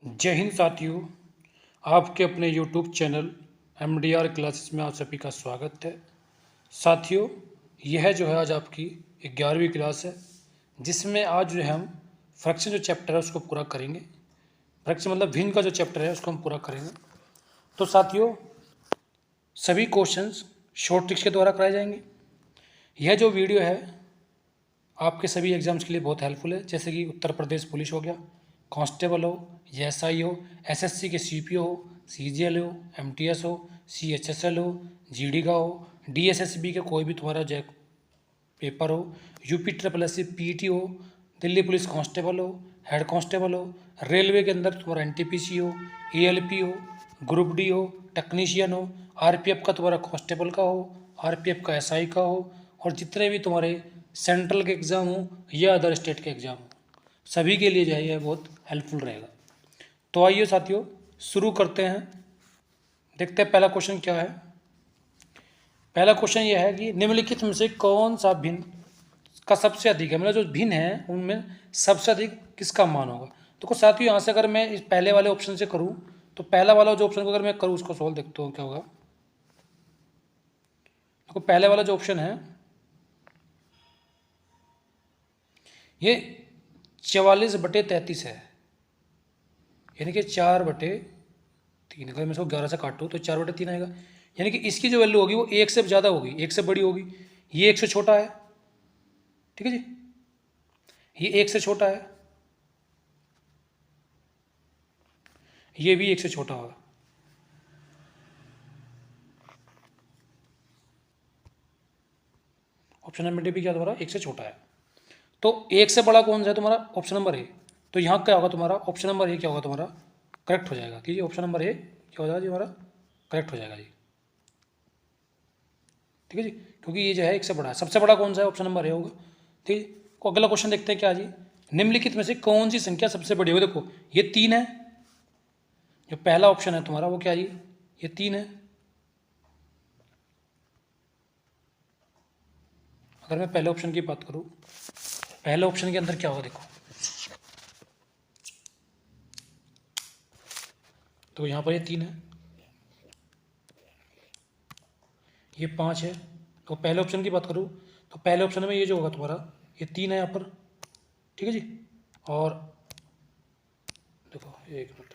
जय हिंद साथियों, आपके अपने YouTube चैनल MDR क्लासेस में आप सभी का स्वागत है। साथियों, यह जो है आज आपकी 11वीं क्लास है, जिसमें आज जो है हम फ्रैक्शन जो चैप्टर है उसको पूरा करेंगे। फ्रैक्शन मतलब भिन्न का जो चैप्टर है उसको हम पूरा करेंगे। तो साथियों, सभी क्वेश्चंस शॉर्ट ट्रिक्स के द्वारा कराए जाएंगे। यह जो वीडियो है आपके सभी एग्जाम्स के लिए बहुत हेल्पफुल है, जैसे कि उत्तर प्रदेश पुलिस हो गया, कांस्टेबल हो, एएसआई हो, एसएससी के सीपीओ हो, सीजीएल हो, एमटीएस हो, सीएचएसएल हो, जीडी का हो, डीएसएसबी के कोई भी तुम्हारा जैक पेपर हो, UP triple S C PT हो, दिल्ली पुलिस कांस्टेबल हो, हेड कांस्टेबल हो, रेलवे के अंदर तुम्हारा एनटीपीसी हो, एएलपी हो, ग्रुप डी हो, टेक्नीशियन हो, आरपीएफ का तुम्हारा कांस्टेबल का हो, आरपीएफ का एसआई का हो, और जितने भी तुम्हारे सेंट्रल के एग्ज़ाम हो या अदर स्टेट के एग्ज़ाम हो, सभी के लिए जो है यह बहुत हेल्पफुल रहेगा। तो आइए साथियों, शुरू करते हैं। देखते हैं पहला क्वेश्चन क्या है। पहला क्वेश्चन यह है कि निम्नलिखित में से कौन सा भिन्न का सबसे अधिक है, मतलब जो भिन्न है उनमें सबसे अधिक किसका मान होगा। तो साथियों, यहाँ से अगर मैं इस पहले वाले ऑप्शन से करूँ तो पहला वाला जो ऑप्शन को अगर मैं करूँ उसको सॉल्व देखते हो क्या होगा। देखो पहले वाला जो ऑप्शन है ये 44/33 है, यानी कि 4/3। अगर मैं इसको 11 से काटूँ तो 4/3 आएगा, यानी कि इसकी जो वैल्यू होगी वो 1 से ज़्यादा होगी, 1 से बड़ी होगी। ये 1 से छोटा है, ठीक है जी, ये 1 से छोटा है, ये भी 1 से छोटा होगा। ऑप्शन नंबर डी भी क्या तुम्हारा 1 से छोटा है। तो 1 से बड़ा कौन सा है तुम्हारा, ऑप्शन नंबर ए। तो यहाँ क्या होगा तुम्हारा, ऑप्शन नंबर ए क्या होगा तुम्हारा, करेक्ट हो जाएगा। कि ऑप्शन नंबर ए क्या हो जाएगा जी हमारा, करेक्ट हो जाएगा जी, ठीक है जी, क्योंकि ये जो है 1 से बड़ा है। सबसे बड़ा कौन सा है, ऑप्शन नंबर ए होगा। ठीक है, तो अगला क्वेश्चन देखते हैं क्या जी, निम्नलिखित में से कौन सी संख्या सबसे बड़ी होगी। देखो ये 3 है, जो पहला ऑप्शन है तुम्हारा वो क्या जी, ये 3 है। अगर मैं पहले ऑप्शन की बात करूं, पहले ऑप्शन के अंदर क्या होगा देखो, तो यहाँ पर ये 3 है, ये 5 है। तो पहले ऑप्शन की बात करूँ तो पहले ऑप्शन में ये जो होगा तुम्हारा ये 3 है यहाँ पर, ठीक है जी। और देखो एक मिनट,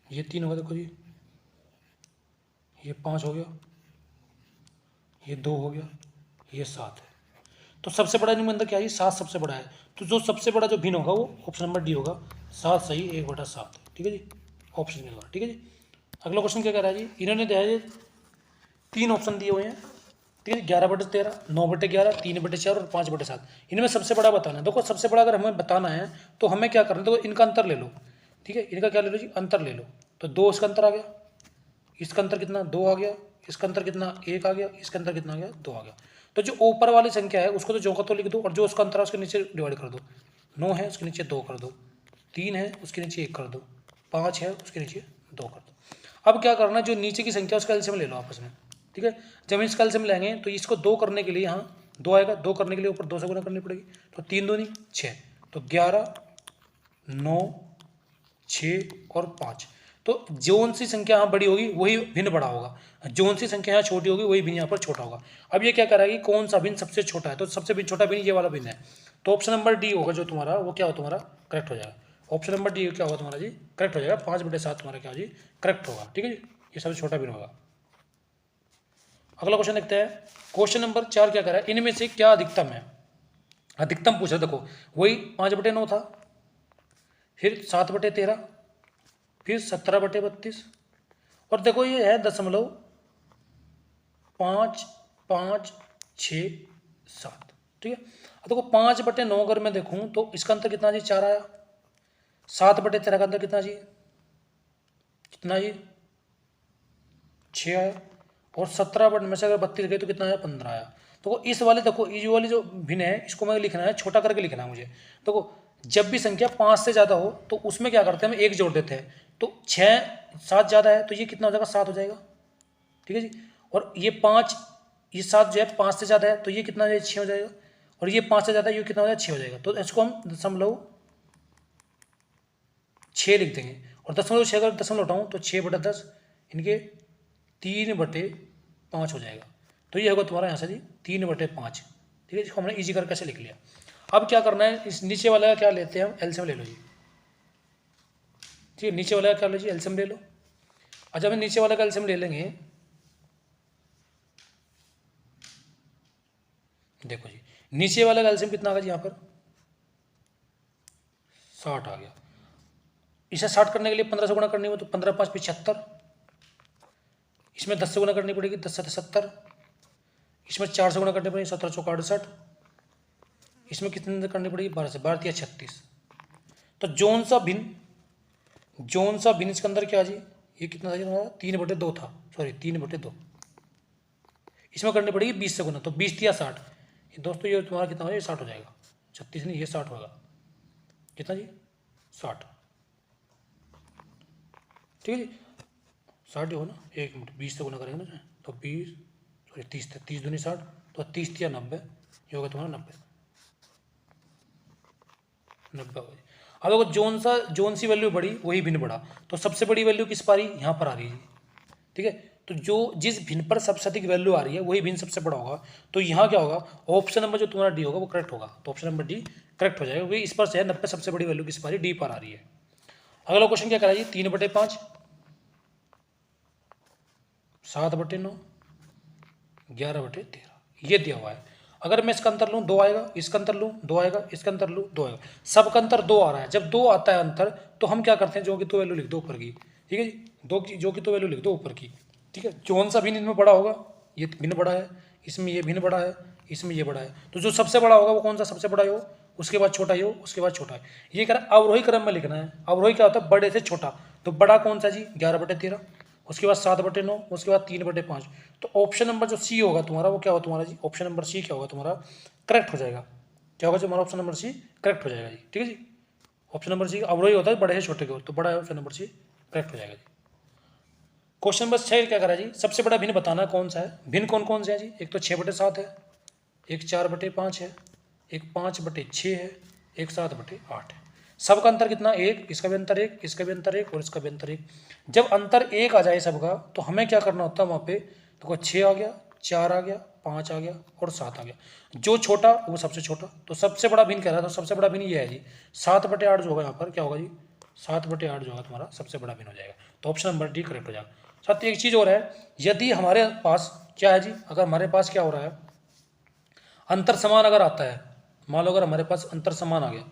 ये 3 होगा, देखो जी, ये 5 हो गया, ये 2 हो गया, ये 7 है। तो सबसे बड़ा इनमें अंदर क्या है, 7 सबसे बड़ा है। तो जो सबसे बड़ा जो भिन्न होगा वो ऑप्शन नंबर डी होगा, 7 सही 1/7, ठीक है जी, ऑप्शन के द्वारा, ठीक है जी। अगला क्वेश्चन क्या कह रहा है जी, इन्होंने दिया है 3 ऑप्शन दिए हुए हैं, ठीक है, 11/13, 9/11, 3/4 और 5/7। इनमें सबसे बड़ा बताना है। देखो सबसे बड़ा अगर हमें बताना है तो हमें क्या करना है, देखो इनका अंतर ले लो, ठीक है, इनका क्या ले लो जी, अंतर ले लो। तो 2 इसका अंतर आ गया, इसका अंतर कितना 2 आ गया, इसका अंतर कितना 1 आ गया, इसका अंतर कितना आ गया 2 आ गया। तो जो ऊपर वाली संख्या है उसको तो जो का तो लिख दो, और जो उसका अंतर है उसके नीचे डिवाइड कर दो। 9 है उसके नीचे 2 कर दो, 3 है उसके नीचे 1 कर दो, 5 है उसके नीचे 2 कर दो। अब क्या करना, जो नीचे की संख्या उसका एलसीएम ले लो आपस में, ठीक है। जब हम इसका एलसीएम लेंगे तो इसको 2 करने के लिए यहाँ 2 आएगा, 2 करने के लिए ऊपर 2 से गुना करनी पड़ेगी। तो 3 दूनी 6, तो 11, 9, 6 और 5। तो जोन सी संख्या यहाँ बड़ी होगी वही भिन्न बड़ा होगा, जोन सी संख्या यहाँ छोटी होगी वही भिन्न यहाँ पर छोटा होगा। अब ये क्या करेगी, कौन सा भिन्न सबसे छोटा है, तो सबसे भिन्न छोटा भिन्न ये वाला भिन्न है। तो ऑप्शन नंबर डी होगा जो तुम्हारा, वो क्या हो तुम्हारा करेक्ट हो जाएगा। ऑप्शन नंबर डी क्या होगा तुम्हारा जी, करेक्ट हो जाएगा। 5/7 तुम्हारा क्या जी, करेक्ट होगा, ठीक है जी, ये सबसे छोटा भिन्न होगा। अगला क्वेश्चन देखते हैं, क्वेश्चन नंबर 4 क्या कर रहा है, इनमें से क्या अधिकतम है। अधिकतम पूछा, देखो वही 5/9 था, फिर 7/13, फिर 17/32, और देखो ये है 0.556 ठीक है। अब देखो 5/9 अगर मैं देखूं तो इसका अंतर कितना जी 4 आया, 7/13 का अंतर कितना जी, कितना जी 6 आया, और 17 में से अगर 32 गए तो कितना आया 15 आया। तो इस वाले देखो ये वाली जो भिन्न है इसको मैं लिखना है, छोटा करके लिखना है मुझे। देखो जब भी संख्या 5 से ज़्यादा हो तो उसमें क्या करते हैं, हम 1 जोड़ देते हैं। तो 6 7 ज़्यादा है तो ये कितना हो जाएगा 7 हो जाएगा, ठीक है जी। और ये 5 ये 7 जो है 5 से ज़्यादा है तो ये कितना हो जाएगा 6 हो जाएगा। और ये 5 से ज़्यादा, ये कितना हो जाएगा 6 हो जाएगा। तो इसको हम 0.6 लिख देंगे। और 0.6 अगर 0 उठाऊँ तो 6/10 इनके 3/5 हो जाएगा। तो ये होगा तुम्हारा यहाँ से जी 3/5। ठीक है, इसको हमने ईजी करके कैसे लिख लिया। अब क्या करना है, इस नीचे वाला का क्या लेते हैं हम, एलसीएम ले लो जी। ठीक है, नीचे वाला का क्या लो जी, एलसीएम ले लो। अच्छा, हम नीचे वाला का एलसीएम ले लेंगे। देखो जी, नीचे वाला का एलसीएम कितना आ गया जी, यहाँ पर 60 आ गया। इसे 60 करने के लिए 15 से गुणा करनी हो तो 15×5 = 75। इसमें 10 से गुणा करनी पड़ेगी, 10 से 70। इसमें 4 से गुणा करनी पड़ेगी, 17×4 = 68। इसमें कितने करनी पड़ेगी, 12 से, 12×3 = 36। तो जोन सा भिन्न इसके अंदर क्या जी, ये कितना था जी हमारा 3/2 था, सॉरी 3/2। इसमें करनी पड़ेगी 20 से गुना, तो 20×3 = 60। दोस्तों ये तुम्हारा कितना हो जाएगा, 60 हो जाएगा। 36 नहीं, ये 60 होगा। कितना जी, 60। ठीक है जी, 60 हो ना, 1 मिनट, 20 से गुना करेंगे ना तो 20, सॉरी 30 था, 30 दूनी 60, तो 30×3 = 90, ये होगा तुम्हारा 90 होगा। अब अगर जोन सी वैल्यू बढ़ी वही भिन्न बढ़ा, तो सबसे बड़ी वैल्यू किस पर आ रही है, यहाँ पर आ रही है। ठीक है, तो जो जिस भिन्न पर सबसे अधिक वैल्यू आ रही है वही भिन्न सबसे बड़ा होगा। तो यहाँ क्या होगा, ऑप्शन नंबर जो तुम्हारा डी होगा वो करेक्ट होगा। तो ऑप्शन नंबर डी करेक्ट हो जाएगा, क्योंकि इस पर से 90 सबसे बड़ी वैल्यू किस पर डी पर आ रही है। अगला क्वेश्चन क्या कराइए, 3/5, 7/9, 11/13, ये दिया हुआ है। अगर मैं इसका अंतर लूँ 2 आएगा, इसका अंतर लूँ 2 आएगा, इसका अंतर लूँ 2 आएगा, सबका अंतर 2 आ रहा है। जब 2 आता है अंतर, तो हम क्या करते हैं, जो कि तो वैल्यू लिख दो ऊपर की। ठीक है जी, जो कि तो वैल्यू लिख दो ऊपर की। ठीक है, कौन सा भिन्न इनमें बड़ा होगा, ये भिन्न बड़ा है, इसमें ये भिन्न बड़ा है, इसमें ये बड़ा है। तो जो सबसे बड़ा होगा वो कौन सा सबसे बड़ा हो, उसके बाद छोटा ही हो, उसके बाद छोटा है। ये कह रहा है अवरोही क्रम में लिखना है। अवरोही क्या होता है, बड़े से छोटा। तो बड़ा कौन सा जी, 11/13, उसके बाद 7/9, उसके बाद 3/5। तो ऑप्शन नंबर जो सी होगा तुम्हारा वो क्या होगा तुम्हारा जी, ऑप्शन नंबर सी क्या होगा तुम्हारा, करेक्ट हो जाएगा। क्या होगा तुम्हारा, ऑप्शन नंबर सी करेक्ट हो जाएगा जी। ठीक है जी, ऑप्शन नंबर सी अवरोही होता है बड़े से छोटे की ओर, तो बड़ा है ऑप्शन नंबर सी करेक्ट हो जाएगा जी। क्वेश्चन नंबर 6 क्या करा जी, सबसे बड़ा भिन्न बताना कौन सा है। भिन्न कौन कौन से है जी, एक तो 6/7 है, एक 4/5 है, एक 5/6 है, एक 7/8 है। सबका अंतर कितना, एक, इसका भी अंतर एक, इसका भी अंतर एक, और इसका भी अंतर एक। जब अंतर एक आ जाए सबका, तो हमें क्या करना होता है वहाँ पे, तो 6 आ गया, 4 आ गया, 5 आ गया और 7 आ गया। जो छोटा वो सबसे छोटा। तो सबसे बड़ा भिन्न कह रहा था, तो सबसे बड़ा भिन्न ये है जी 7/8 जो होगा यहाँ पर क्या होगा जी, 7/8 जो होगा तुम्हारा सबसे बड़ा भिन्न हो जाएगा। तो ऑप्शन नंबर डी करेक्ट हो जाएगा। साथ एक चीज़ और है, यदि हमारे पास क्या है जी, अगर हमारे पास क्या हो रहा है, अंतर समान अगर आता है, मान लो अगर हमारे पास अंतर समान आ गया,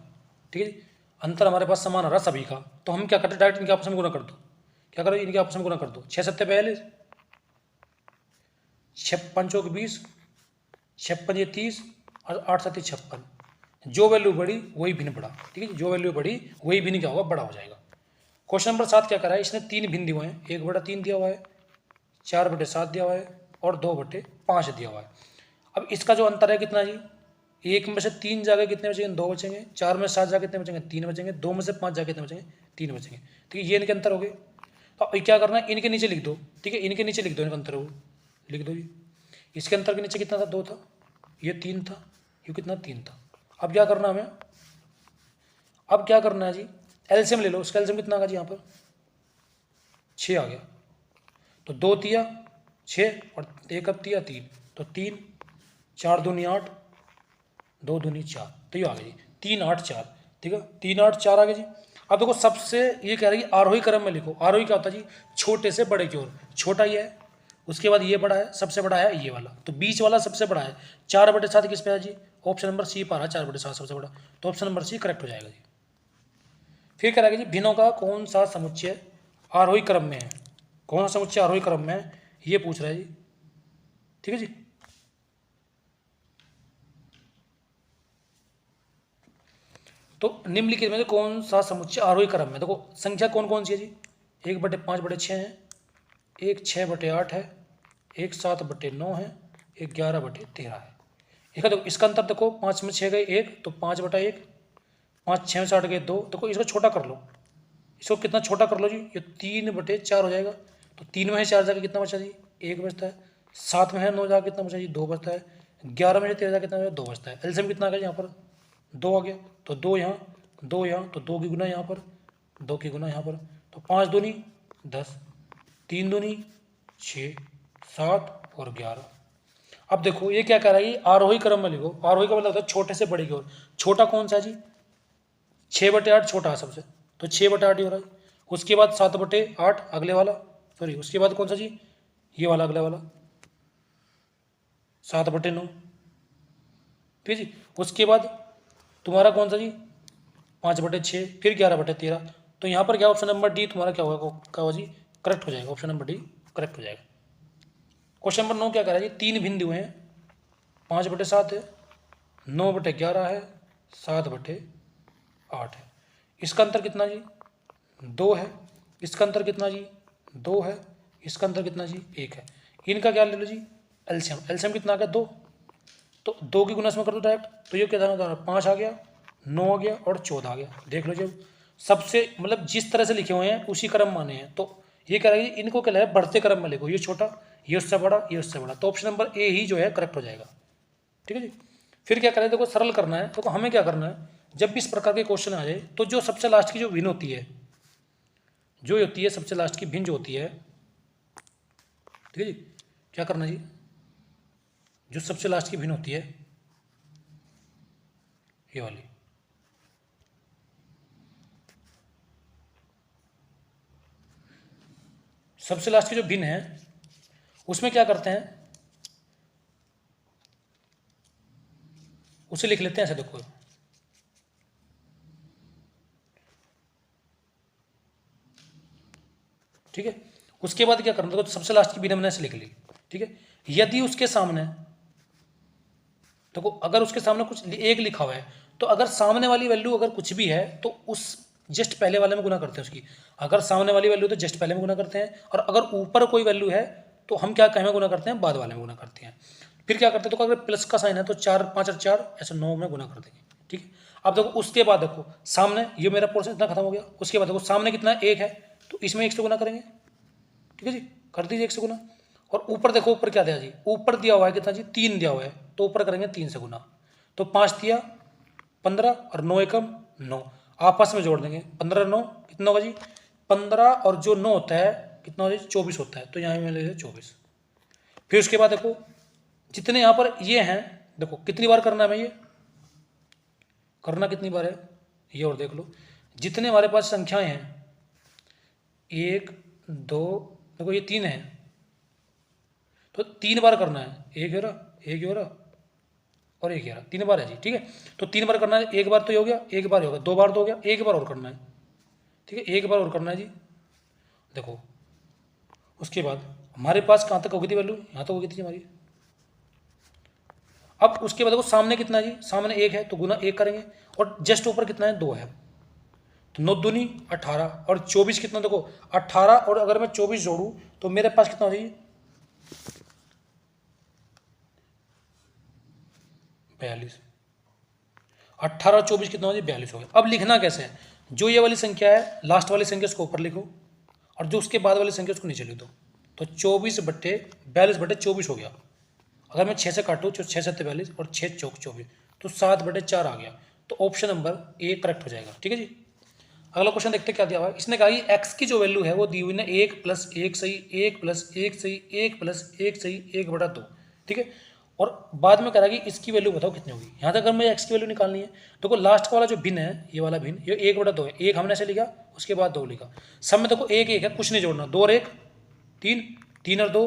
ठीक है जी, अंतर हमारे पास समान आ रहा सभी का, तो हम क्या करते हैं, डायरेक्ट इनके आपस में गुना कर दो। क्या करो, इनके आपस में गुना कर दो, 6×7 = 42, 6×5 = 20, 6×5 = 30 और 8×7 = 56। जो वैल्यू बढ़ी वही भिन्न बढ़ा। ठीक है, जो वैल्यू बढ़ी वही भिन्न क्या होगा, बड़ा हो जाएगा। क्वेश्चन नंबर 7 क्या करा है, इसने 3 भिन्न दिए हुए हैं, 1/3 दिया हुआ है, 4/7 दिया हुआ है और 2/5 दिया हुआ है। अब इसका जो अंतर है कितना जी, 1 में से 3 जाके कितने बचेंगे, 2 बचेंगे, 4 में से 7 जाके कितने बचेंगे, 3 बचेंगे, 2 में से 5 जाके कितने बचेंगे, 3 बचेंगे। ठीक है, ये इनके अंतर हो गए। तो अब क्या करना है, इनके नीचे लिख दो। ठीक है, इनके नीचे लिख दो, इनका अंतर हो लिख दो जी। इसके अंतर के नीचे कितना था, 2 था, ये 3 था, ये कितना 3 था। अब क्या करना हमें, अब क्या करना है जी, एलसीएम ले लो। उसका एलसीएम कितना आ गया जी, यहाँ पर 6 आ गया। तो 2×3 = 6 और 1 3, तो 3, 4×2 = 8, 2×2 = 4, तो ये आ गया जी 3 8 4। ठीक है, 3 8 4 आ गया जी। अब देखो सबसे ये कह रही है आरोही क्रम में लिखो। आरोही क्या होता है जी, छोटे से बड़े की ओर। छोटा ये है, उसके बाद ये बड़ा है, सबसे बड़ा है ये वाला, तो बीच वाला सबसे बड़ा है। 4/7 किस पे है जी, ऑप्शन नंबर सी पर है, 4/7 सबसे बड़ा। तो ऑप्शन नंबर सी करेक्ट हो जाएगा जी। फिर कह रहा है जी भिन्नों का कौन सा समुच्चय आरोही क्रम में है, कौन सा समुच्चय आरोही क्रम में है, ये पूछ रहा है जी। ठीक है जी, तो निम्नलिखित में से कौन सा समुच्चय आरोही क्रम में, देखो संख्या कौन कौन सी है जी, 1/5/6 है, एक 6/8 है, एक 7/9 है, एक 11/13 है। देखो इसका अंतर देखो, 5 में 6 गए 1, तो 5/1, 5 6 में 8 गए 2। देखो इसको छोटा कर लो, इसको कितना छोटा कर लो जी, ये 3/4 हो जाएगा। तो 3 में है 4 जाके कितना बचा जी, 1 बचता है। 7 में है 9 जाके कितना बचा जी, 2 बचता है। 11 में से 13 कितना हो गया, 2 बचता है। एलसीएम कितना आ गया यहाँ पर, 2 आ गया, तो 2 यहाँ, 2 यहाँ, तो 2 की गुना यहाँ पर, 2 की गुना यहाँ पर, तो 5 दूनी 10, 3 दूनी 6, 7 और 11। अब देखो ये क्या कह रहा है, ये आरोही क्रम में लिखो। आरोही का मतलब होता है छोटे से बड़े की ओर। छोटा कौन सा है जी, 6/8 छोटा है सबसे, तो 6/8 ही हो रहा है। उसके बाद 7/8 अगले वाला, सॉरी उसके बाद कौन सा जी, ये वाला अगले वाला 7/9, ठीक है जी। उसके बाद तुम्हारा कौन सा जी 5/6, फिर 11/13। तो यहाँ पर क्या ऑप्शन नंबर डी तुम्हारा क्या होगा, क्या होगा जी, करेक्ट हो जाएगा। ऑप्शन नंबर डी करेक्ट हो जाएगा। क्वेश्चन नंबर 9 क्या कह रहा है जी, 3 बिंदु हैं, 5/7 है, 9/11 है, 7/8 है। इसका अंतर कितना जी, 2 है। इसका अंतर कितना जी, 2 है। इसका अंतर कितना जी, 1 है। इनका क्या ले लो जी, एलसीएम। एलसीएम कितना आ गया, 2, तो 2 की गुना इसमें कर दो डायरेक्ट, तो ये क्या था, 5 आ गया, 9 आ गया और 14 आ गया। देख लो जब सबसे मतलब जिस तरह से लिखे हुए हैं उसी क्रम माने हैं, तो ये कह रहा है इनको क्या है, बढ़ते क्रम में लिखो, ये छोटा, ये उससे बड़ा, ये उससे बड़ा, तो ऑप्शन नंबर ए ही जो है करेक्ट हो जाएगा। ठीक है जी। फिर क्या करें, देखो सरल करना है, तो हमें क्या करना है, जब भी इस प्रकार के क्वेश्चन आ जाए तो जो सबसे लास्ट की जो भिन्न होती है, जो होती है सबसे लास्ट की भिन्न जो होती है, ठीक है जी, क्या करना है जी, जो सबसे लास्ट की भिन्न होती है ये वाली, सबसे लास्ट की जो भिन्न है उसमें क्या करते हैं, उसे लिख लेते हैं ऐसे, देखो ठीक है। उसके बाद क्या करना, देखो तो सबसे लास्ट की भिन्न हमने ऐसे लिख ली, ठीक है। यदि उसके सामने देखो, अगर उसके सामने कुछ एक लिखा हुआ है, तो अगर सामने वाली वैल्यू अगर कुछ भी है तो उस जस्ट पहले वाले में गुना करते हैं उसकी। अगर सामने वाली वैल्यू तो जस्ट पहले में गुना करते हैं, और अगर ऊपर कोई वैल्यू है तो हम क्या कहें में गुना करते हैं, बाद वाले में गुना करते हैं। फिर क्या करते हैं, तो अगर प्लस का साइन है तो 4 5 और 4 ऐसे 9 में गुना कर देंगे, ठीक है। अब देखो उसके बाद देखो सामने, ये मेरा पोर्शन इतना खत्म हो गया। उसके बाद देखो सामने कितना, 1 है, तो इसमें 1 से गुना करेंगे, ठीक है जी, कर दीजिए 1 से गुना। और ऊपर देखो, ऊपर क्या दिया जी, ऊपर दिया हुआ है कितना जी, 3 दिया हुआ है, तो ऊपर करेंगे 3 से गुना, तो 5 दिया 15 और 9 एकम 9, आपस में जोड़ देंगे, 15 9 कितना होगा जी, 15 और जो 9 होता है कितना होगा जी, 24 होता है, तो यहाँ में ले लीजिए 24। फिर उसके बाद देखो जितने यहाँ पर ये हैं, देखो कितनी बार करना है, मैं ये करना कितनी बार है ये, और देख लो जितने हमारे पास संख्याएं हैं, 1 2, देखो ये 3 है, तो 3 बार करना है, 1 हो रहा, 1 हो रहा और 1 11, 3 बार है जी, ठीक है। तो 3 बार करना है, 1 बार तो ये हो गया, 1 बार हो गया, 2 बार तो हो गया, 1 बार और करना है, ठीक है, 1 बार और करना है जी। देखो उसके बाद हमारे पास कहाँ तक होगी थी वैल्यू, यहाँ तक होगी थी हमारी। अब उसके बाद देखो सामने कितना है जी, सामने 1 है तो गुना 1 करेंगे, और जस्ट ऊपर कितना है, 2 है, तो 9 दूनी 18 और 24 कितना, देखो 18 और अगर मैं 24 जोड़ूँ तो मेरे पास कितना हो जाएगी, 42। 18 24 कितना हो जाए, 42 हो गया। अब लिखना कैसे है, जो ये वाली संख्या है लास्ट वाली संख्या उसको ऊपर लिखो, और जो उसके बाद वाली संख्या उसको नीचे लिख दो, तो 24/42/24 हो गया। अगर मैं 6 से काटूँ तो 6 7 42 और 6 चौक 24, तो 7/4 आ गया, तो ऑप्शन नंबर ए करेक्ट हो जाएगा, ठीक है जी। अगला क्वेश्चन देखते क्या दिया हुआ है। इसने कहा कि एक्स की जो वैल्यू है वो दी हुई ना 1 + 1 सही, 1 + 1 सही, 1 + 1 सही, 1/2, ठीक है। और बाद में कह रहा है कि इसकी वैल्यू बताओ कितनी होगी। यहाँ तक अगर मुझे एक्स की वैल्यू निकालनी है, देखो लास्ट वाला जो भिन्न है, ये वाला भिन्न, ये 1/2 है, 1 हमने ऐसे लिखा, उसके बाद 2 लिखा, सब में देखो 1 1 है, कुछ नहीं जोड़ना, 2 और 1 3, 3 और 2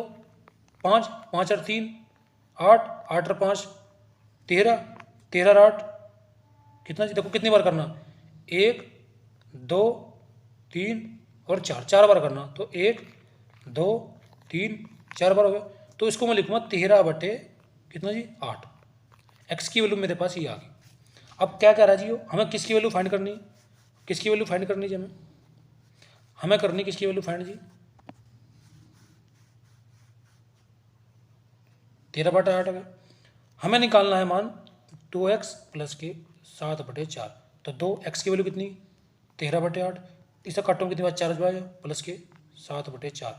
5, 5 और 3 8, 8 और 5 13, 13 और 8 कितना जी, देखो कितनी बार करना, 1 2 3 और 4, 4 बार करना, तो 1 2 3 4 बार हो गया। तो इसको मैं लिखूँगा 13 कितना जी 8। एक्स की वैल्यू मेरे पास ये आ गई। अब क्या कह रहा है जी, हमें किसकी वैल्यू फाइंड करनी है, किसकी वैल्यू फाइंड करनी जी, हमें करनी किसकी वैल्यू फाइंड जी, 13/8 हो गया। हमें निकालना है मान 2x + के 7/4, तो 2x की वैल्यू कितनी, 13/8, इसे काटो कितनी बार, 4 बार प्लस के 7/4,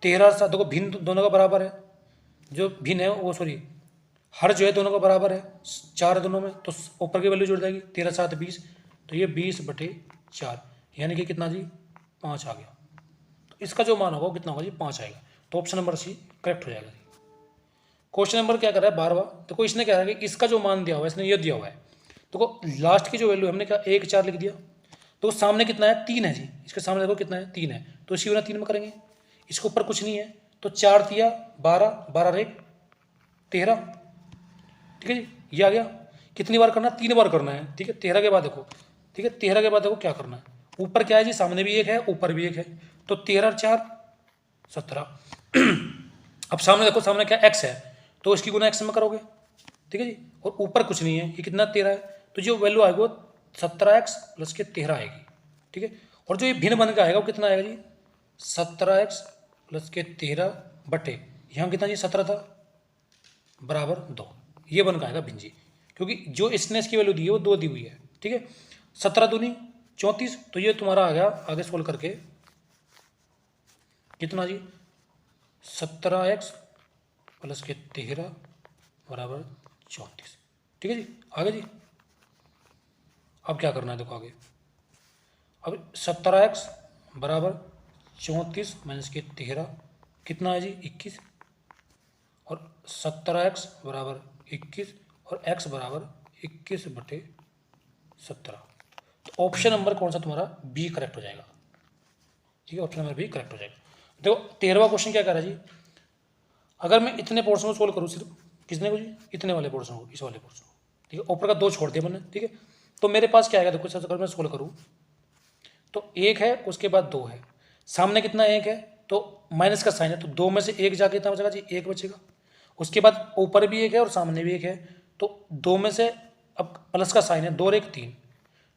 13 और 7 देखो भिन्न दोनों का बराबर है, जो भिन्न है वो सॉरी हर जो है दोनों का बराबर है, 4 है दोनों में, तो ऊपर की वैल्यू जुड़ जाएगी, 13 7 20, तो ये 20/4 यानी कि कितना जी 5 आ गया। तो इसका जो मान होगा वो कितना होगा जी 5 आएगा। तो ऑप्शन नंबर सी करेक्ट हो जाएगा जी। क्वेश्चन नंबर क्या कर रहा है 12वां, देखो इसने क्या है कि इसका जो मान दिया हुआ है, इसने ये दिया हुआ है, देखो लास्ट की जो वैल्यू हमने क्या 1 4 लिख दिया, तो सामने कितना है 3 है जी, इसके सामने देखो कितना है 3 है, तो इसी वजह 3 में करेंगे, इसके ऊपर कुछ नहीं है, तो 4 दिया 12, 12 1 13, ठीक है जी, ये आ गया। कितनी बार करना है 3 बार करना है, ठीक है। 13 के बाद देखो, ठीक है 13 के बाद देखो क्या करना है, ऊपर क्या है जी सामने भी 1 है ऊपर भी 1 है, तो 13 और 4 17। अब सामने देखो सामने क्या x है, तो इसकी गुना x में करोगे, ठीक है जी, और ऊपर कुछ नहीं है, ये कितना 13 है, तो जो वैल्यू आएगी वो 17x प्लस के 13 आएगी, ठीक है। और जो ये भिन्न बन के आएगा वो कितना आएगा जी 17x प्लस के 13 बटे यहाँ कितना जी 17 था बराबर 2, ये बन के आएगा भिन्न जी, क्योंकि जो इसने इसकी वैल्यू दी है वो 2 दी हुई है, ठीक है। 17 दूनी 34, तो ये तुम्हारा आ गया आगे सोल्व करके कितना जी 17x प्लस के 13 बराबर 34, ठीक है जी। आगे जी अब क्या करना है देखो आगे, अब 17x बराबर 34 माइनस के 13 कितना है जी 21, और 17x बराबर 21 और x बराबर 21/17, तो ऑप्शन नंबर कौन सा तुम्हारा बी करेक्ट हो जाएगा, ठीक है, ऑप्शन नंबर बी करेक्ट हो जाएगा। देखो 13वां क्वेश्चन क्या कह रहा है जी, अगर मैं इतने पोर्शन को सोल्व करूँ सिर्फ किसने को जी इतने वाले पोर्शन को, इस वाले पोर्शन को, ठीक है, ऊपर का 2 छोड़ दिया मैंने, ठीक है, तो मेरे पास क्या आएगा देखो, सबसे अगर मैं सोल्व करूँ तो 1 है उसके बाद 2 है, सामने कितना 1 है तो माइनस का साइन है, तो 2 में से 1 जाके कितना बचेगा जी 1 बचेगा, उसके बाद ऊपर भी 1 है और सामने भी 1 है, तो 2 में से अब प्लस का साइन है 2 और 1 3,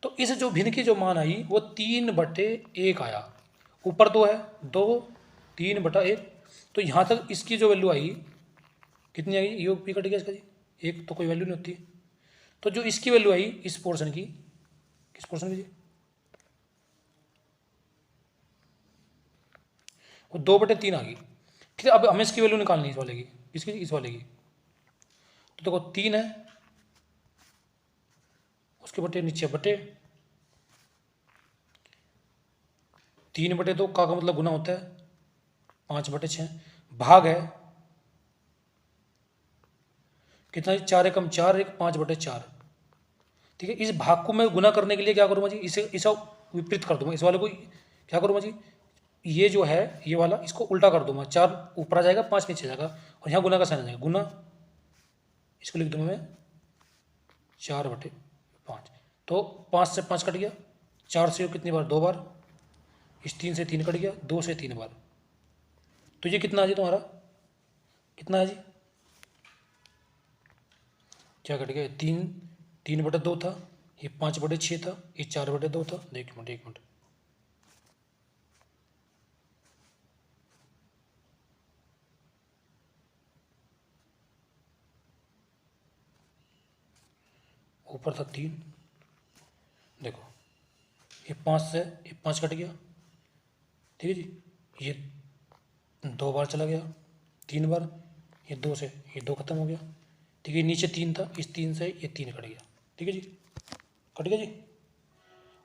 तो इस जो भिन्न की जो मान आई वो 3/1 आया, ऊपर 2 है 2 3/1, तो यहाँ तक इसकी जो वैल्यू आई कितनी आई, योग पी कट गया इसका जी, एक तो कोई वैल्यू नहीं होती, तो जो इसकी वैल्यू आई इस पोर्शन की, किस पोर्शन की जी वो 2/3 आ गई, ठीक है। अब हमें इसकी वैल्यू निकालनी है इस वाले की, किसकी इस वाले की, तो देखो 3 है उसके बटे नीचे बटे 3/2 का मतलब गुना होता है 5/6, भाग है कितना 4 एकम 4 1 5/4, ठीक है। इस भाग को मैं गुना करने के लिए क्या करूँगा जी, इसे विपरीत कर दूंगा, इस वाले को क्या करूँगा जी, ये जो है ये वाला इसको उल्टा कर दूंगा, 4 ऊपर आ जाएगा 5 नीचे जाएगा, और यहाँ गुना का साइन आ जाएगा, गुना इसको लिख दूंगा मैं 4/5, तो 5 से 5 कट गया, 4 से कितनी बार 2 बार, इस 3 से 3 कट गया, 2 से 3 बार, तो ये कितना है जी तुम्हारा, कितना है जी क्या कट गया 3/2 था, ये 5/6 था, ये 4/2 था, एक मिनट एक मिनट, ऊपर था 3, देखो ये 5 से ये 5 कट गया, ठीक है जी, ये 2 बार चला गया 3 बार, ये 2 से ये 2 खत्म हो गया, ठीक है, नीचे 3 था, इस 3 से ये 3 कट गया, ठीक है जी, कट गया जी।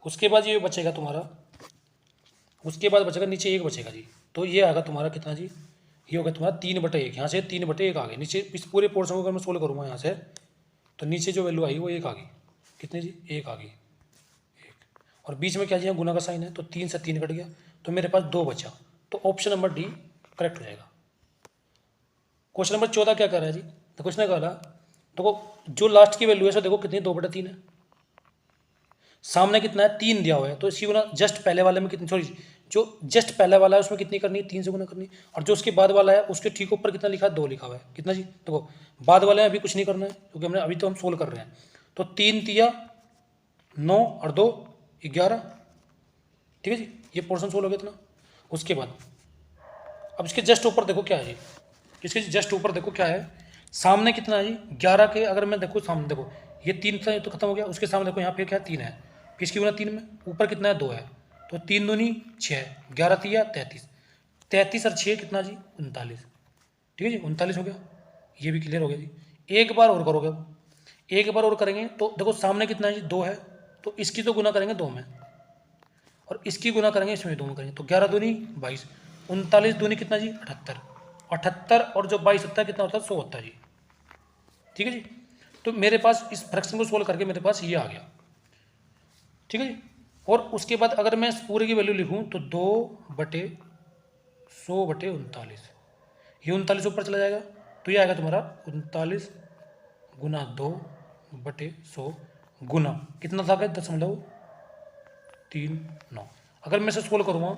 उसके बाद ये बचेगा तुम्हारा, उसके बाद बचेगा नीचे 1 बचेगा जी, तो ये आएगा तुम्हारा कितना जी, ये होगा तुम्हारा 3/1, यहाँ से 3/1 आ गए नीचे, इस पूरे पोर्शन को अगर मैं सोल्व करूँगा यहाँ से, तो नीचे जो वैल्यू आई वो 1 आ गई, कितनी जी 1 आ गई, और बीच में क्या जी गुना का साइन है, तो 3 से 3 कट गया, तो मेरे पास 2 बचा, तो ऑप्शन नंबर डी करेक्ट हो जाएगा। क्वेश्चन नंबर 14 क्या कर रहा है जी, तो क्वेश्चन ने कहा देखो जो लास्ट की वैल्यू है सो देखो कितनी 2/3 है, सामने कितना है 3 दिया हुआ है, तो इसी गुना जस्ट पहले वाले में कितनी, सॉरी जो जस्ट पहले वाला है उसमें कितनी करनी है 3 से गुना करनी है, और जो उसके बाद वाला है उसके ठीक ऊपर कितना लिखा है 2 लिखा हुआ है, कितना जी देखो बाद वाले में अभी कुछ नहीं करना है क्योंकि हमने अभी तो हम सोल्व कर रहे हैं, तो 3 तिया 9 और 2 11, ठीक है जी, ये पोर्शन सोल्व हो गया इतना। उसके बाद अब इसके जस्ट ऊपर देखो क्या है जी, इसके जस्ट ऊपर देखो क्या है, सामने कितना है जी 11 के, अगर मैं देखो सामने देखो ये 3 था ये तो खत्म हो गया, उसके सामने देखो यहाँ पे क्या 3 है, किसकी गुना 3 में ऊपर कितना है 2 है, तो 3 दूनी 6, 11 तिया 33, 33 और 6 कितना जी 39, ठीक है जी 39 हो गया, ये भी क्लियर हो गया जी। एक बार और करोगे, एक बार और करेंगे तो देखो सामने कितना है जी, 2 है, तो इसकी तो गुना करेंगे 2 में, और इसकी गुना करेंगे इसमें 2 में करेंगे, तो 11 दूनी 22, 39 दूनी कितना जी 78, 78 और जो 22 होता है कितना होता है 100 होता है जी। ठीक है जी, तो मेरे पास इस फ्रैक्शन को सोल्व करके मेरे पास ये आ गया। ठीक है जी, और उसके बाद अगर मैं इस पूरे की वैल्यू लिखूं तो 2/100/39, ये 39 ऊपर चला जाएगा, तो ये आएगा तुम्हारा 39 गुना 2/100 गुना कितना था, 0.39। अगर मैं इसे सोल्व करूँगा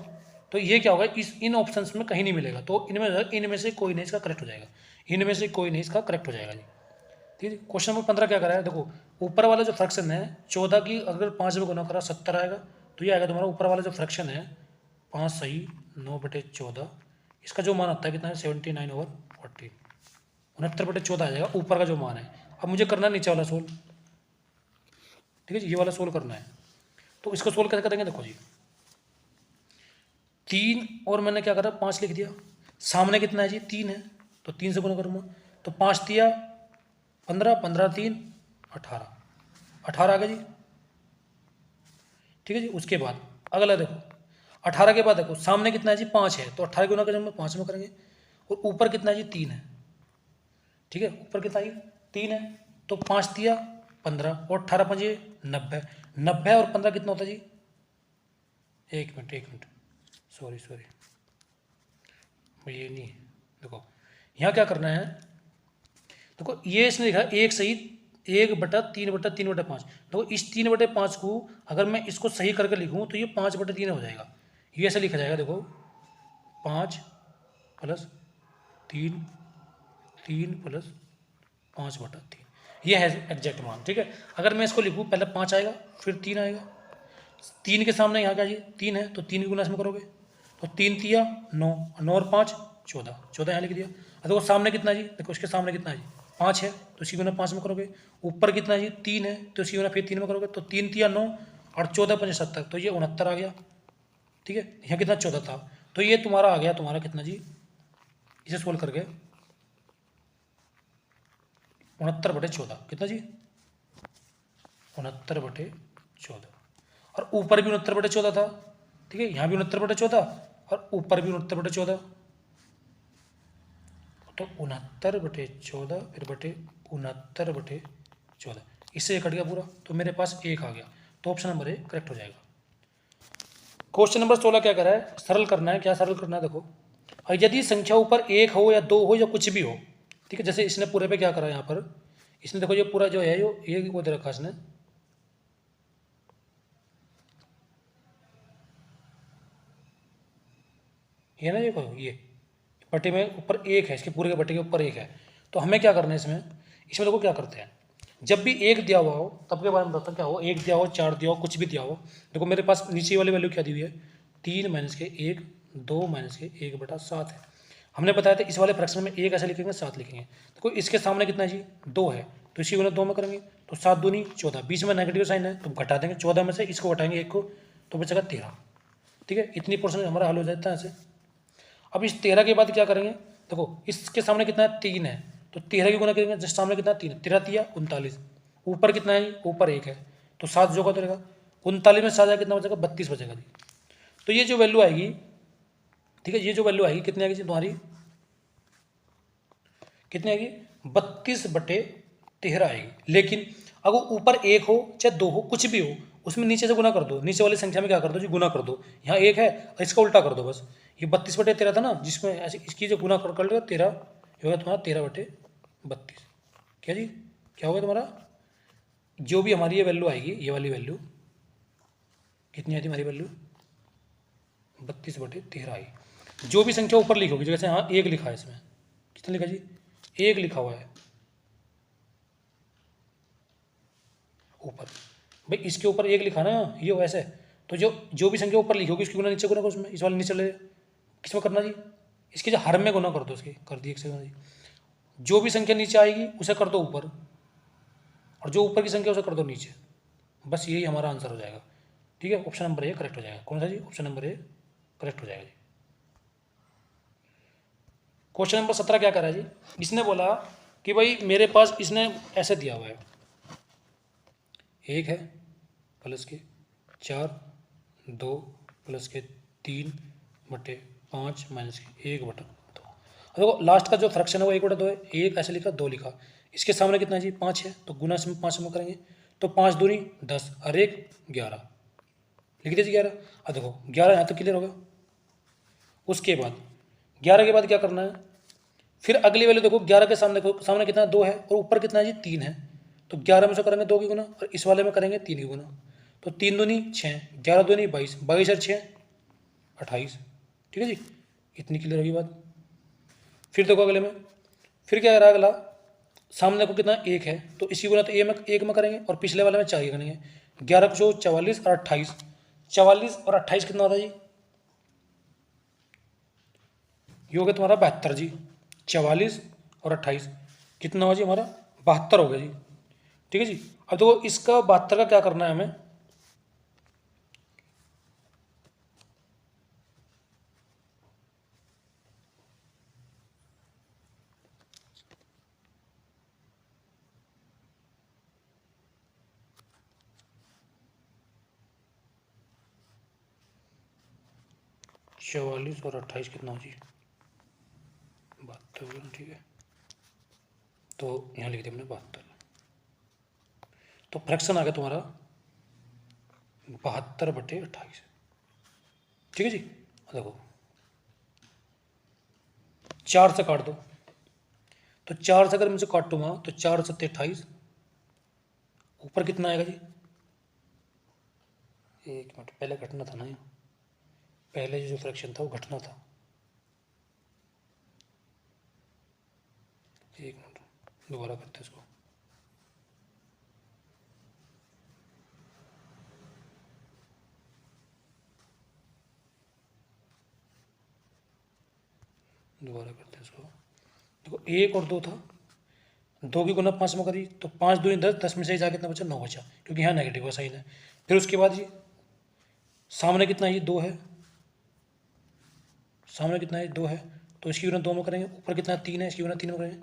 तो ये क्या होगा, इस इन ऑप्शंस में कहीं नहीं मिलेगा, तो इनमें से कोई नहीं इसका करेक्ट हो जाएगा, इनमें से कोई नहीं इसका करेक्ट हो जाएगा जी। ठीक है, क्वेश्चन नंबर 15 क्या करा है, देखो ऊपर वाला जो फ्रैक्शन है 14 की अगर 5 में गुना करा 70 आएगा, तो ये आएगा तुम्हारा ऊपर वाला जो फ्रैक्शन है 5 सही 9/14, इसका जो मान आता है कितना है 79/14, 69/14 आ जाएगा ऊपर का जो मान है। अब मुझे करना है नीचे वाला सोल्व। ठीक है जी, ये वाला सोल्व करना है, तो इसको सोल्व कैसे करेंगे, देखो जी 3 और मैंने क्या करा 5 लिख दिया, सामने कितना है जी 3 है, तो 3 से गुना करूँगा, तो 5 दिया 15, 15 3 18, 18 आ गया जी। ठीक है जी, उसके बाद अगला देखो 18 के बाद देखो सामने कितना है जी 5 है, तो 18 गुना करेंगे 5 में करेंगे, और ऊपर कितना है जी 3 है। ठीक है, ऊपर कितना है 3 है, तो 5 दिया 15 और 18 5 90, 90 और 15 कितना होता है जी, एक मिनट सॉरी ये नहीं है, देखो यहाँ क्या करना है, देखो ये इसने लिखा एक सही 1/3/3/5, देखो इस 3/5 को अगर मैं इसको सही करके लिखूँ तो ये 5/3 हो जाएगा, ये ऐसे लिखा जाएगा, देखो 5 + 3 3 + 5/3, ये है एग्जैक्ट मान। ठीक है, अगर मैं इसको लिखूँ पहले 5 आएगा फिर 3 आएगा, 3 के सामने यहाँ क्या जी 3 है, तो 3 की गुना इसमें करोगे, तो 3 तिया 9, 9 और 5 14, 14 यहाँ लिख दिया। अब देखो सामने कितना जी, देखो इसके सामने कितना है जी 5 है, तो इसी गुना 5 में करोगे, ऊपर कितना है जी 3 है, तो इसी गुना फिर 3 में करोगे, तो 3 तिया 9 और 14 5 70, तो ये 69 आ गया। ठीक है, यहाँ कितना 14 था, तो ये तुम्हारा आ गया तुम्हारा कितना जी, इसे सोल्व करके 69/14 कितना जी 69/14, और ऊपर भी 69/14 था। ठीक है, यहाँ भी 69/14 और ऊपर भी 69/14, तो 69/14 फिर बटे 69/14, इससे कट गया पूरा, तो मेरे पास 1 आ गया, तो ऑप्शन नंबर ए करेक्ट हो जाएगा। क्वेश्चन नंबर 16 क्या कर रहा है, सरल करना है, क्या सरल करना है देखो, और यदि संख्या ऊपर 1 हो या 2 हो या कुछ भी हो, ठीक है, जैसे इसने पूरे पे क्या करा यहाँ पर, इसने देखो ये पूरा जो है ये वो दे रखा इसने, ये ना ये पट्टी में ऊपर 1 है, इसके पूरे के पट्टी के ऊपर 1 है, तो हमें क्या करना है इसमें, इसमें देखो क्या करते हैं, जब भी 1 दिया हुआ हो तब के बारे में बताता हूँ क्या हो, 1 दिया हो 4 दिया हो कुछ भी दिया हो, देखो मेरे पास नीचे वाली वैल्यू क्या दी हुई है 3 - के 1 2 - के 1/7 है। हमने बताया था इस वाले फ्रैक्शन में 1 ऐसे लिखेंगे 7 लिखेंगे, देखो इसके सामने कितना है जी 2 है, तो इसी गुना 2 में करेंगे, तो 7 दूनी 14, बीच में नेगेटिव साइन है तो घटा देंगे, 14 में से इसको घटाएंगे 1 को, तो बचेगा 13। ठीक है, इतनी परसेंट हमारा हल हो जाता है ऐसे। अब इस 13 के बाद क्या करेंगे, देखो इसके सामने कितना है 3 है, तो 13 की गुना करेंगे, जिस सामने कितना 3 है, 13 तिया 39, ऊपर कितना है ऊपर 1 है, तो 7 जो का तो रहेगा 39 में 7 कितना बचेगा 32 बचेगा जी। तो ये जो वैल्यू आएगी, ठीक है, ये जो वैल्यू आएगी कितनी आएगी जी तुम्हारी, कितनी आएगी 32/13 आएगी। लेकिन अगर ऊपर 1 हो चाहे 2 हो कुछ भी हो, उसमें नीचे से गुना कर दो, नीचे वाली संख्या में क्या कर दो जी गुना कर दो, यहाँ 1 है और इसका उल्टा कर दो बस, ये 32/13 था ना, जिसमें ऐसे इसकी जो गुना कर लो 13 होगा तुम्हारा 13/32। क्या जी क्या होगा तुम्हारा, जो भी हमारी ये वैल्यू आएगी, ये वाली वैल्यू कितनी आती हमारी वैल्यू 32/13 आई। जो भी संख्या ऊपर लिखोगी, जैसे हाँ 1 लिखा है इसमें, कितना लिखा जी 1 लिखा हुआ है ऊपर, भाई इसके ऊपर 1 लिखा ना ये वैसे, तो जो भी संख्या ऊपर लिखोगी उसकी गुना नीचे गुना करो, उसमें इस वाले नीचे ले किसमें करना जी, इसके जो हर में गुना कर दो, इसकी कर दी 1 से गुना जी, जो भी संख्या नीचे आएगी उसे कर दो ऊपर, और जो ऊपर की संख्या उसे कर दो नीचे, बस यही हमारा आंसर हो जाएगा। ठीक है, ऑप्शन नंबर ए करेक्ट हो जाएगा। कौन सा जी, ऑप्शन नंबर ए करेक्ट हो जाएगा जी। क्वेश्चन नंबर 17 क्या कर रहा है जी, इसने बोला कि भाई मेरे पास इसने ऐसे दिया हुआ है, 1 है प्लस के 4, 2 प्लस के 3/5 माइनस के 1/2। देखो लास्ट का जो फ्रैक्शन है वो 1/2 है, 1 ऐसे लिखा, 2 लिखा। इसके सामने कितना है जी 5 है, तो गुना इसमें 5 में करेंगे तो 5 दूनी 10 और 1 11, लिख दीजिए 11। अब देखो 11 यहाँ तक क्लियर होगा। उसके बाद 11 के बाद क्या करना है, फिर अगली वैल्यू देखो 11 के सामने देखो, सामने कितना 2 है और ऊपर कितना है जी 3 है, तो 11 में से करेंगे 2 की गुना और इस वाले में करेंगे 3 की गुना, तो 3 दूनी 6, 11 दूनी 22, 22 और 6 28। ठीक है जी, इतनी क्लियर होगी बात। फिर देखो अगले में, फिर क्या करा अगला, सामने देखो कितना 1 है, तो इसी गुना तो एक में करेंगे और पिछले वाले में 4 ही करेंगे। 11 को 44 और 28, 44 और 28 कितना होता है जी, ये हो गया तुम्हारा 72 जी। 44 और 28 कितना हुआ जी हमारा 72 हो गया जी। ठीक है जी, अब देखो इसका 72 का क्या करना है हमें, चवालीस और 28 कितना हो जी 72। ठीक है, तो यहाँ लिख दिया हमने 72, तो फ्रैक्शन आ गया तुम्हारा 72/28। ठीक है जी, देखो 4 से काट दो, तो 4 से अगर मुझे काटूंगा तो 4 × 7 = 28, ऊपर कितना आएगा जी, एक मिनट पहले घटना था ना, यहाँ पहले जो फ्रैक्शन था वो घटना था, एक मिनट दोबारा करते हैं इसको। दोबारा करते हैं इसको। देखो 1 और 2 था, 2 की गुना 5 में करी तो 5 दूनी 10, 10 में से जाके कितना बचा 9 बचा, क्योंकि यहाँ नेगेटिव का साइन है। फिर उसके बाद जी सामने कितना है ये 2 है, सामने कितना है 2 है, तो इसकी गुना 2 में करेंगे। ऊपर कितना 3 है, इसकी गुना 3 में करेंगे।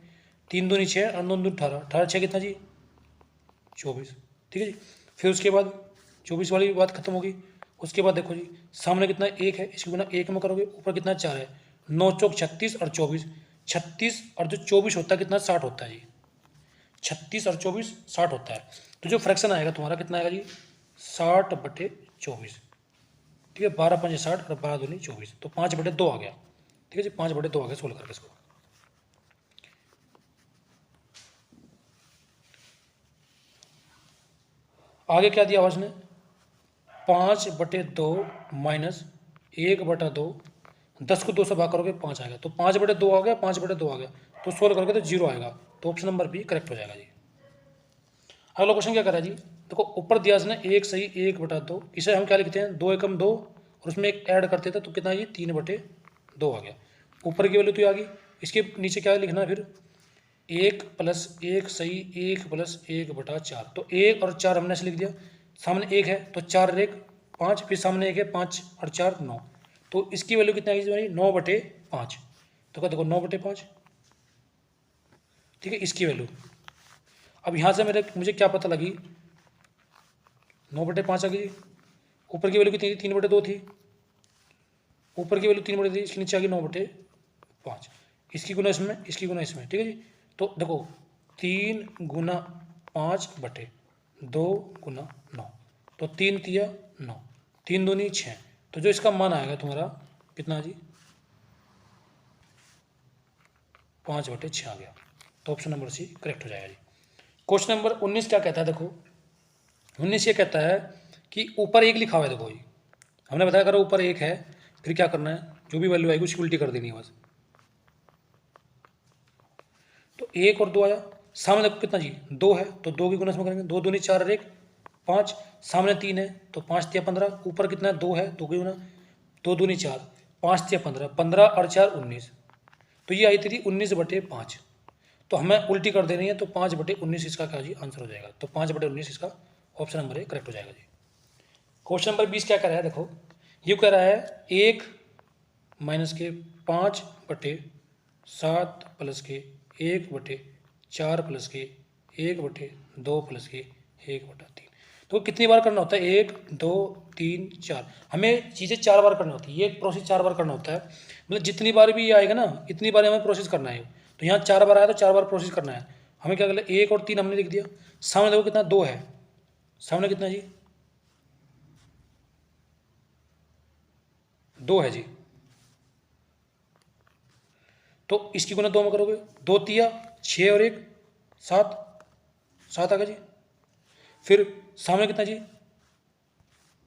3 दूनी 6 और 9 दूनी 18, 18 6 कितना जी 24। ठीक है जी, फिर उसके बाद 24 वाली बात खत्म होगी। उसके बाद देखो जी सामने कितना 1 है, इसकी गुना 1 में करोगे, ऊपर कितना 4 है, 9 चौक 36 और 24, 36 और जो 24 होता है कितना 60 होता है जी, 36 और 24 60 होता है। तो जो फ्रैक्शन आएगा तुम्हारा कितना आएगा जी 60/24। ठीक है, 12 5 60 और 12 दूनी 24, तो 5/2 आ गया। ठीक है जी, 5/2 आ गया सोल्व करके इसको। आगे क्या दिया उसने 5/2 माइनस 1/2, 10 को 2 से भाग करोगे 5 आएगा, तो 5/2 आ गया, 5/2 आ गया, तो सोल्व करोगे तो 0 आएगा, तो ऑप्शन नंबर बी करेक्ट हो जाएगा जी। अगला क्वेश्चन क्या करा जी, देखो ऊपर दिया इसने 1 सही 1/2, इसे हम क्या लिखते हैं 2 एकम 2 और उसमें एक ऐड करते थे तो कितना ये 3/2 आ गया। ऊपर की वैल्यू तो आ गई, इसके नीचे क्या लिखना है फिर 1 + 1 सही 1 + 1/4, तो 1 और 4 हमने ऐसे लिख दिया। सामने 1 है तो 4 और 1 5, फिर सामने 1 है 5 और 4 9, तो इसकी वैल्यू कितना आएगी हमारी 9/5। तो क्या देखो 9/5। ठीक है, इसकी वैल्यू अब यहाँ से मुझे क्या पता लगी 9/5 आ गई। ऊपर की वैल्यू कितनी थी 3/2 थी, ऊपर की वैल्यू 3/2 थी, इसके नीचे आ गई 9/5, इसकी गुना इसमें, इसकी गुना इसमें। ठीक है जी, तो देखो 3 × 5/2 × 9, तो 3 तिया 9, 3 दूनी 6, तो जो इसका मान आएगा तुम्हारा कितना जी 5/6 आ गया, तो ऑप्शन नंबर सी करेक्ट हो जाएगा जी। क्वेश्चन नंबर 19 क्या कहता है, देखो 19 ये कहता है कि ऊपर 1 लिखा हुआ है, देखो ये हमने बताया करो ऊपर 1 है, फिर क्या करना है जो भी वैल्यू आएगी उसकी उल्टी कर देनी है बस। तो 1 और 2 आया, सामने देखो कितना जी 2 है, तो 2 की गुना इसमें करेंगे, 2 दूनी 4 और 1 5, सामने 3 है तो 5 तिया 15, ऊपर कितना है 2 है, 2 की गुना 2 दूनी 4, 5 तिया 15, 15 और 4 19, तो ये आई थी 19/5, तो हमें उल्टी कर देनी है, तो 5/19 इसका क्या जी आंसर हो जाएगा, तो 5/19 इसका ऑप्शन नंबर ए करेक्ट हो जाएगा जी। क्वेश्चन नंबर 20 क्या कह रहा है, देखो ये कह रहा है 1 - के 5/7 + के 1/4 4 प्लस के 1/2 प्लस के 1/3। तो कितनी बार करना होता है? 1 2 3 4। हमें चीज़ें 4 बार करनी होती है, ये प्रोसेस 4 बार करना होता है। मतलब जितनी बार भी ये आएगा ना, इतनी बार हमें प्रोसेस करना है। तो यहाँ 4 बार आया तो 4 बार प्रोसेस करना है। हमें क्या कर 1 और 3 हमने लिख दिया। सामने देखो कितना 2 है, सामने कितना जी? 2 है जी। तो इसकी गुना 2 में करोगे, 2 तिया 6 और 1 7, 7 आ गया जी। फिर सामने कितना जी?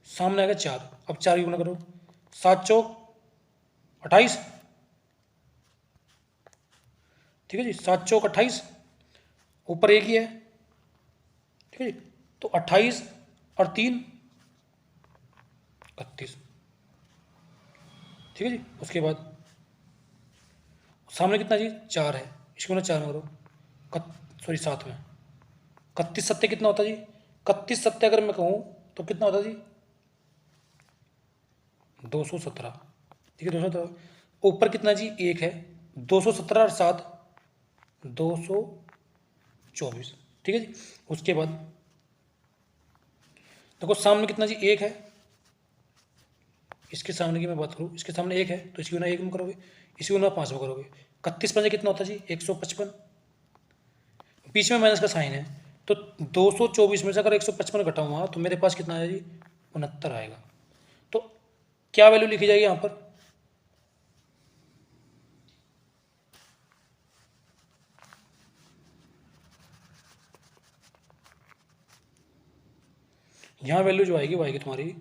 सामने आएगा 4। अब 4 की गुना करो, 7 चौक 28, ठीक है जी। 7 चौक 28, ऊपर एक ही है, ठीक है जी। तो 28 और 3 31, ठीक है जी। उसके बाद सामने कितना जी? 4 है, इसको ना 4 में करो, सॉरी 7 में। 31 सत्ते कितना होता जी? 31 सत्ते अगर मैं कहूँ तो कितना होता जी? 217, ठीक है। 217 ऊपर कितना जी? 1 है, 217 और 7 224, ठीक है जी। उसके बाद देखो सामने कितना जी? 1 है, इसके सामने की मैं बात करूँ, इसके सामने 1 है तो इसकी गुना 1 में करोगे, इसकी गुना 5 में करोगे। 31 पंजे कितना होता जी? 155, बीच में माइनस का साइन है, तो 224 में से अगर 155 घटाऊंगा तो मेरे पास कितना आएगा जी? 69 आएगा। तो क्या वैल्यू लिखी जाएगी यहाँ पर? यहाँ वैल्यू जो आएगी वो आएगी तुम्हारी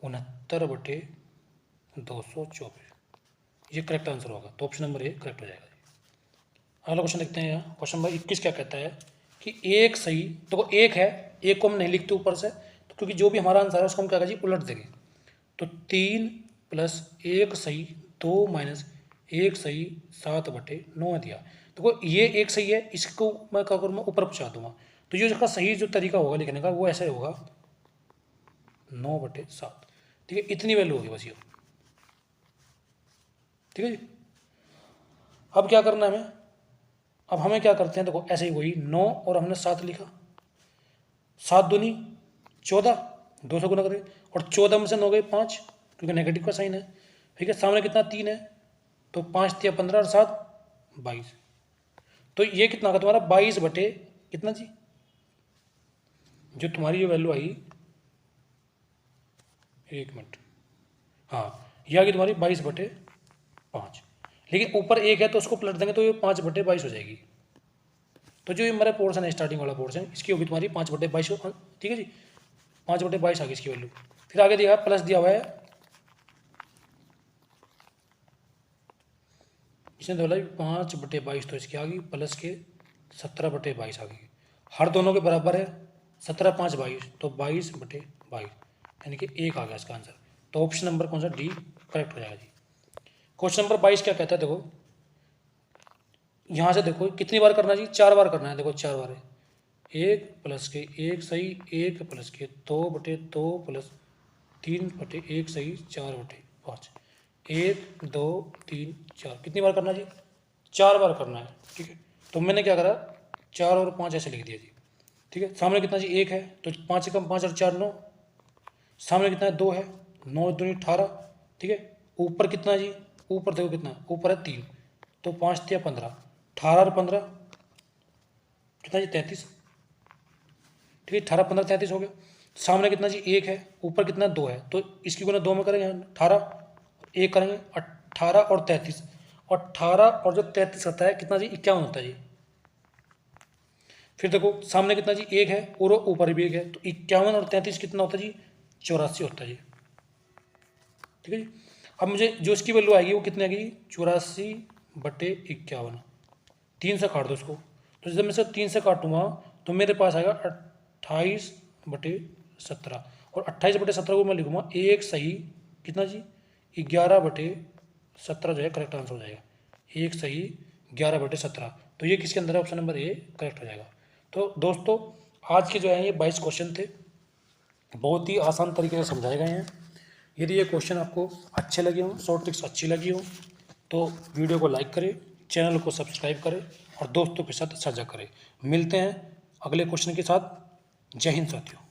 69/224। ये करेक्ट आंसर होगा, तो ऑप्शन नंबर ए करेक्ट हो जाएगा। अगला क्वेश्चन देखते हैं। यहाँ क्वेश्चन नंबर 21 क्या कहता है कि एक सही, तो एक है, एक को हम नहीं लिखते ऊपर से, तो क्योंकि जो भी हमारा आंसर है उसको हम क्या करेंगे? उलट देंगे। तो 3 + 1 सही 2 - 1 सही 7/9 दिया। तो ये एक सही है, इसको मैं क्या करूँगा? ऊपर पहुँचा दूंगा। तो ये इसका सही जो तरीका होगा लिखने का वो ऐसे होगा 9/7, ठीक है। इतनी वैल्यू होगी बस ये, ठीक है जी। अब क्या करना है हमें? अब हमें क्या करते हैं, देखो ऐसे ही वही 9 और हमने 7 लिखा, 7 दूनी 14, 2 से गुना करें, और 14 में से 9 गए 5, क्योंकि नेगेटिव का साइन है, ठीक है। सामने कितना? 3 है, तो 5 तिया 15 और 7 22। तो ये कितना होगा तुम्हारा? 22 बटे कितना जी? जो तुम्हारी ये वैल्यू आई, 1 मिनट, हाँ, ये आ गई तुम्हारी 22/5। लेकिन ऊपर 1 है तो उसको पलट देंगे तो ये 5/22 हो जाएगी। तो जो ये हमारा पोर्शन है, स्टार्टिंग वाला पोर्शन, इसकी होगी तुम्हारी 5/22, ठीक है जी। 5/22 आ गई इसकी वैल्यू। फिर आगे दिया प्लस दिया हुआ है, इसने बोला 5/22, तो इसकी आ गई प्लस के 17/22 आ गई। हर दोनों के बराबर है, 17 5 22, तो 22/22, यानी कि 1 आ गया इसका आंसर। तो ऑप्शन नंबर कौन सा? डी करेक्ट हो जाएगा जी। क्वेश्चन नंबर 22 क्या कहता है? देखो यहाँ से देखो कितनी बार करना है जी? 4 बार करना है। देखो 4 बार है, 1 + के 1 सही 1 + के 2/2 + 3/1 सही 4/5, 1 2 3 4। कितनी बार करना है जी? 4 बार करना है, ठीक है। तो मैंने क्या करा? 4 और 5 ऐसे लिख दिया जी, ठीक है। सामने कितना जी? 1 है, तो 5 से कम 5 और 4 9। सामने कितना है? 2 है, 9 दूनी 18, ठीक है। ऊपर कितना जी? ऊपर देखो कितना ऊपर है? 3, तो 5 तिया 15, 18 और 15 कितना जी? 33, ठीक है। 18 15 33 हो गया। सामने कितना जी? 1 है, ऊपर कितना? 2 है, तो इसकी गुना 2 में करेंगे, 18, 1 करेंगे, 18 और 33, और 18 और जो 33 होता है कितना जी? 51 होता है जी। फिर देखो सामने कितना जी? 1 है और ऊपर भी 1 है, तो 51 और 33 कितना होता है जी? 84 होता है जी, ठीक है जी। अब मुझे जो इसकी वैल्यू आएगी वो कितनी आएगी? 84/51। 3 से काट दो इसको, तो जब मैं इसे 3 से काटूंगा तो मेरे पास आएगा 28/17, और 28/17 को मैं लिखूंगा 1 सही कितना जी? 11/17 जो है करेक्ट आंसर हो जाएगा। 1 सही 11/17, तो ये किसके अंदर है? ऑप्शन नंबर ए करेक्ट हो जाएगा। तो दोस्तों आज के जो है ये 22 क्वेश्चन थे, बहुत ही आसान तरीके से समझाए गए हैं। यदि ये क्वेश्चन आपको अच्छे लगे हों, शॉर्ट ट्रिक्स अच्छी लगी हो, तो वीडियो को लाइक करें, चैनल को सब्सक्राइब करें और दोस्तों के साथ साझा करें। मिलते हैं अगले क्वेश्चन के साथ। जय हिंद साथियों।